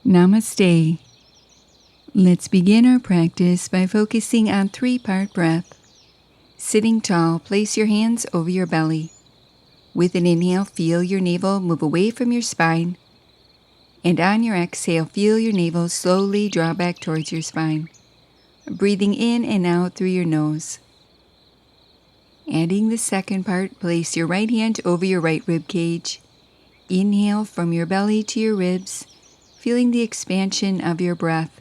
Namaste. Let's begin our practice by focusing on three-part breath. Sitting tall, place your hands over your belly. With an inhale, feel your navel move away from your spine. And on your exhale, feel your navel slowly draw back towards your spine. Breathing in and out through your nose. Adding the second part, place your right hand over your right rib cage. Inhale from your belly to your ribs, feeling the expansion of your breath.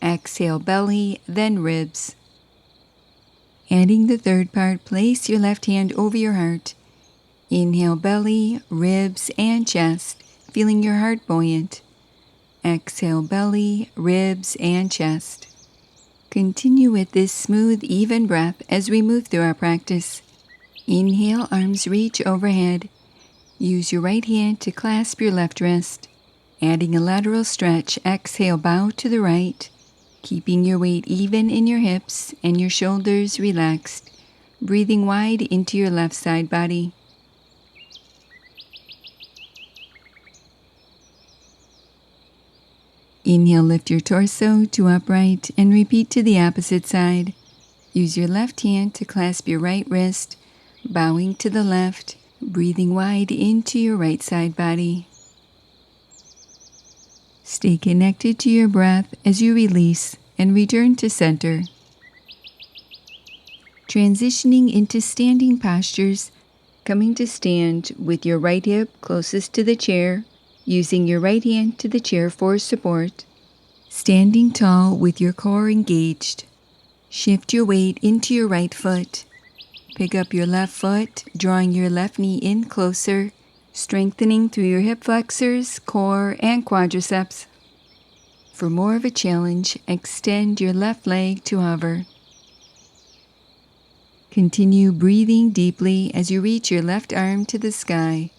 Exhale belly, then ribs. Adding the third part, place your left hand over your heart. Inhale belly, ribs, and chest, feeling your heart buoyant. Exhale belly, ribs, and chest. Continue with this smooth, even breath as we move through our practice. Inhale, arms reach overhead. Use your right hand to clasp your left wrist. Adding a lateral stretch, exhale, bow to the right, keeping your weight even in your hips and your shoulders relaxed, breathing wide into your left side body. Inhale, lift your torso to upright and repeat to the opposite side. Use your left hand to clasp your right wrist, bowing to the left, breathing wide into your right side body. Stay connected to your breath as you release and return to center. Transitioning into standing postures, coming to stand with your right hip closest to the chair, using your right hand to the chair for support. Standing tall with your core engaged. Shift your weight into your right foot. Pick up your left foot, drawing your left knee in closer, strengthening through your hip flexors, core, and quadriceps. For more of a challenge, extend your left leg to hover. Continue breathing deeply as you reach your left arm to the sky.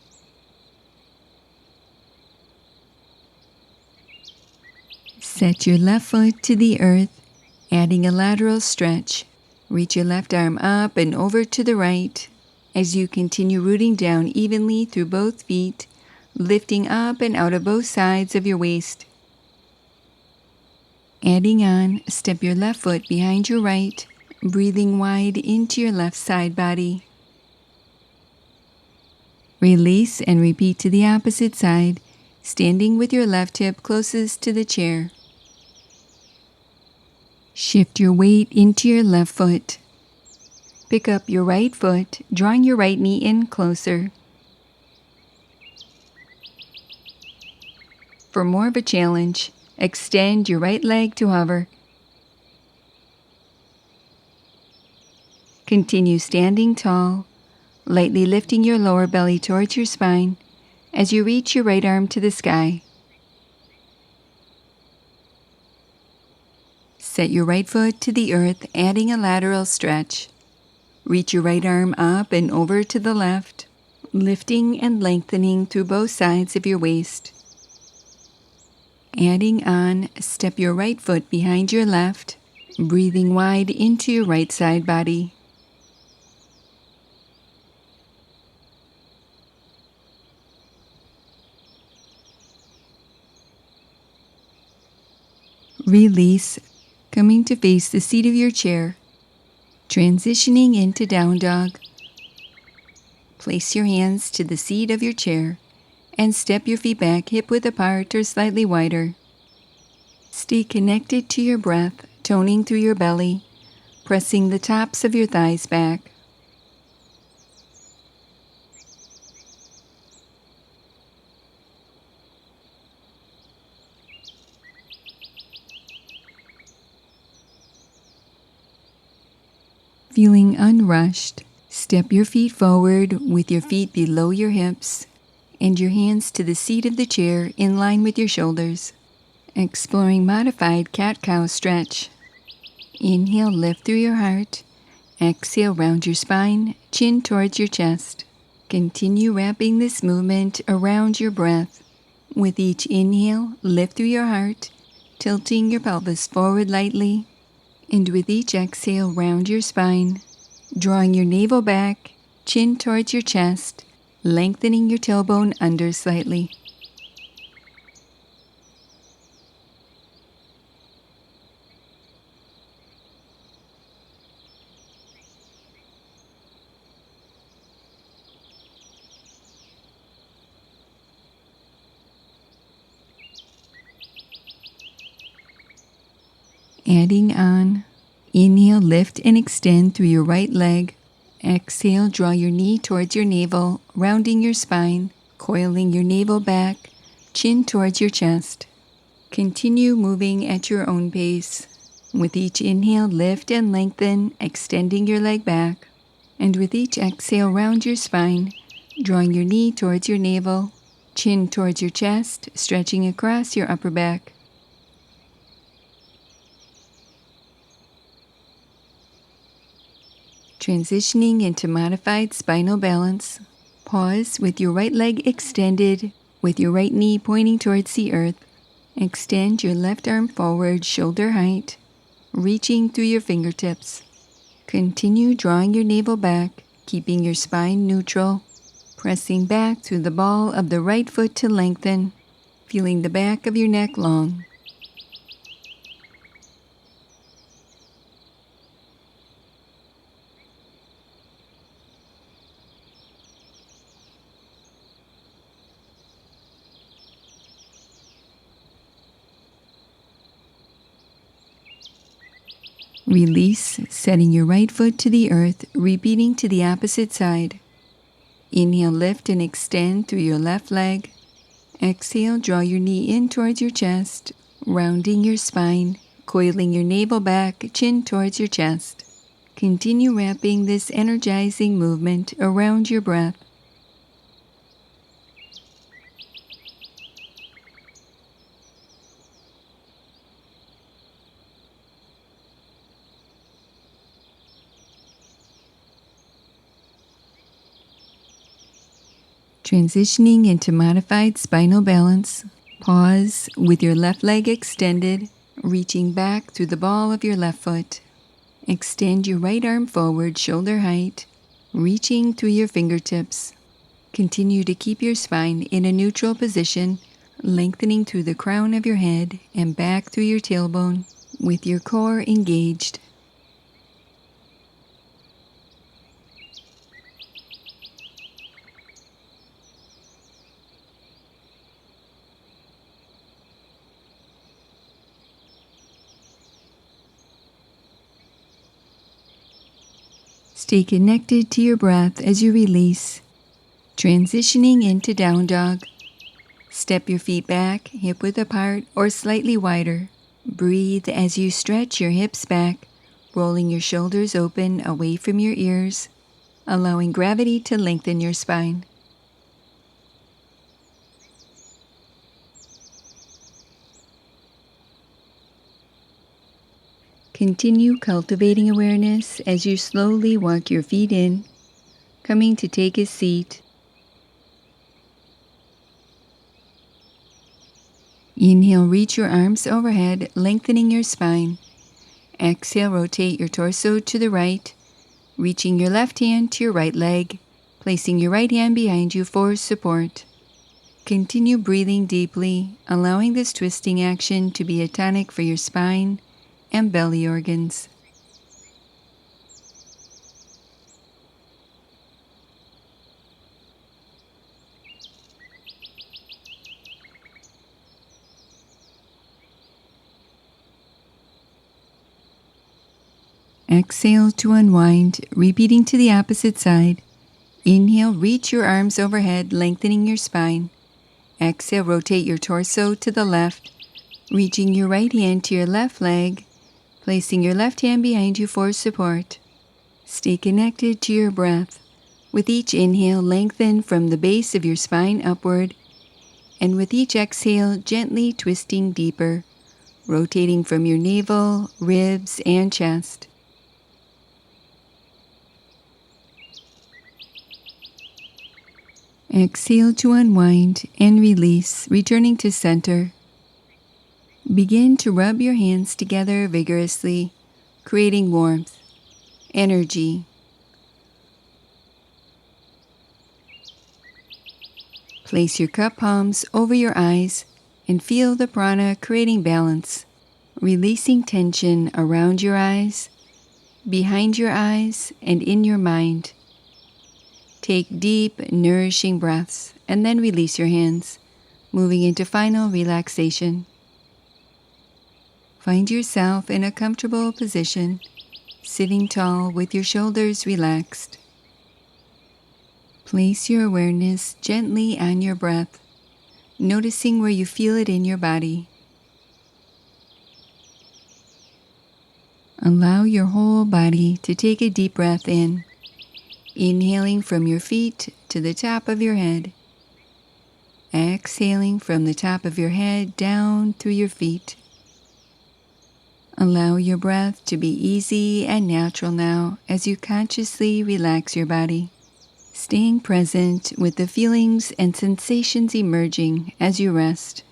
Set your left foot to the earth, adding a lateral stretch. Reach your left arm up and over to the right as you continue rooting down evenly through both feet, lifting up and out of both sides of your waist. Adding on, step your left foot behind your right, breathing wide into your left side body. Release and repeat to the opposite side, standing with your left hip closest to the chair. Shift your weight into your left foot. Pick up your right foot, drawing your right knee in closer. For more of a challenge, extend your right leg to hover. Continue standing tall, lightly lifting your lower belly towards your spine as you reach your right arm to the sky. Set your right foot to the earth, adding a lateral stretch. Reach your right arm up and over to the left, lifting and lengthening through both sides of your waist. Adding on, step your right foot behind your left, breathing wide into your right side body. Release, coming to face the seat of your chair. Transitioning into down dog. Place your hands to the seat of your chair and step your feet back hip width apart or slightly wider. Stay connected to your breath, toning through your belly, pressing the tops of your thighs back. Feeling unrushed, step your feet forward with your feet below your hips and your hands to the seat of the chair in line with your shoulders. Exploring modified cat-cow stretch. Inhale, lift through your heart. Exhale, round your spine, chin towards your chest. Continue wrapping this movement around your breath. With each inhale, lift through your heart, tilting your pelvis forward lightly. And with each exhale, round your spine, drawing your navel back, chin towards your chest, lengthening your tailbone under slightly. Adding on. Inhale, lift and extend through your right leg. Exhale, draw your knee towards your navel, rounding your spine, coiling your navel back, chin towards your chest. Continue moving at your own pace. With each inhale, lift and lengthen, extending your leg back. And with each exhale, round your spine, drawing your knee towards your navel, chin towards your chest, stretching across your upper back. Transitioning into modified spinal balance. Pause with your right leg extended, with your right knee pointing towards the earth. Extend your left arm forward, shoulder height, reaching through your fingertips. Continue drawing your navel back, keeping your spine neutral, pressing back through the ball of the right foot to lengthen, feeling the back of your neck long. Release, setting your right foot to the earth, repeating to the opposite side. Inhale, lift and extend through your left leg. Exhale, draw your knee in towards your chest, rounding your spine, coiling your navel back, chin towards your chest. Continue wrapping this energizing movement around your breath. Transitioning into modified spinal balance. Pause with your left leg extended, reaching back through the ball of your left foot. Extend your right arm forward, shoulder height, reaching through your fingertips. Continue to keep your spine in a neutral position, lengthening through the crown of your head and back through your tailbone, with your core engaged. Stay connected to your breath as you release. Transitioning into down dog. Step your feet back, hip width apart or slightly wider. Breathe as you stretch your hips back, rolling your shoulders open away from your ears, allowing gravity to lengthen your spine. Continue cultivating awareness as you slowly walk your feet in, coming to take a seat. Inhale, reach your arms overhead, lengthening your spine. Exhale, rotate your torso to the right, reaching your left hand to your right leg, placing your right hand behind you for support. Continue breathing deeply, allowing this twisting action to be a tonic for your spine and belly organs. Exhale to unwind, repeating to the opposite side. Inhale, reach your arms overhead, lengthening your spine. Exhale, rotate your torso to the left, reaching your right hand to your left leg, placing your left hand behind you for support. Stay connected to your breath. With each inhale, lengthen from the base of your spine upward, and with each exhale, gently twisting deeper, rotating from your navel, ribs, and chest. Exhale to unwind and release, returning to center. Begin to rub your hands together vigorously, creating warmth, energy. Place your cup palms over your eyes and feel the prana creating balance, releasing tension around your eyes, behind your eyes, and in your mind. Take deep, nourishing breaths and then release your hands, moving into final relaxation. Find yourself in a comfortable position, sitting tall with your shoulders relaxed. Place your awareness gently on your breath, noticing where you feel it in your body. Allow your whole body to take a deep breath in, inhaling from your feet to the top of your head, exhaling from the top of your head down through your feet. Allow your breath to be easy and natural now as you consciously relax your body, staying present with the feelings and sensations emerging as you rest.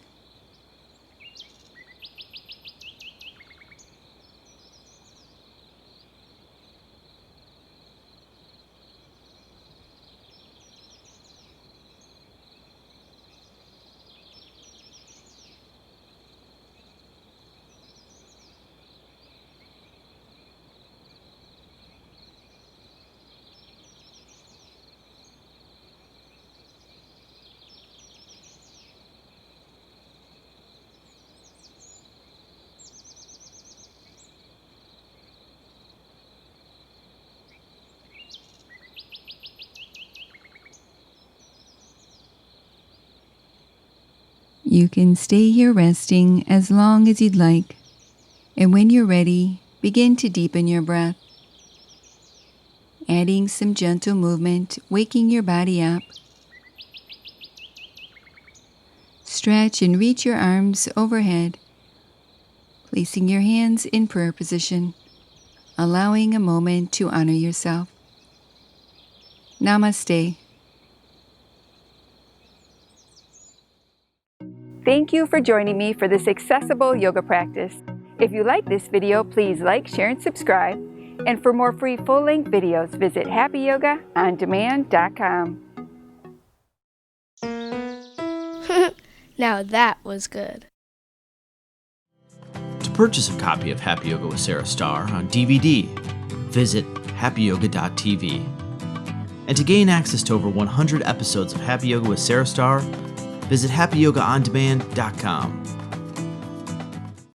You can stay here resting as long as you'd like, and when you're ready, begin to deepen your breath, adding some gentle movement, waking your body up. Stretch and reach your arms overhead, placing your hands in prayer position, allowing a moment to honor yourself. Namaste. Thank you for joining me for this accessible yoga practice. If you like this video, please like, share, and subscribe. And for more free full-length videos, visit happyyogaondemand.com. Now that was good. To purchase a copy of Happy Yoga with Sarah Starr on DVD, visit happyyoga.tv. And to gain access to over 100 episodes of Happy Yoga with Sarah Starr, visit happyyogaondemand.com.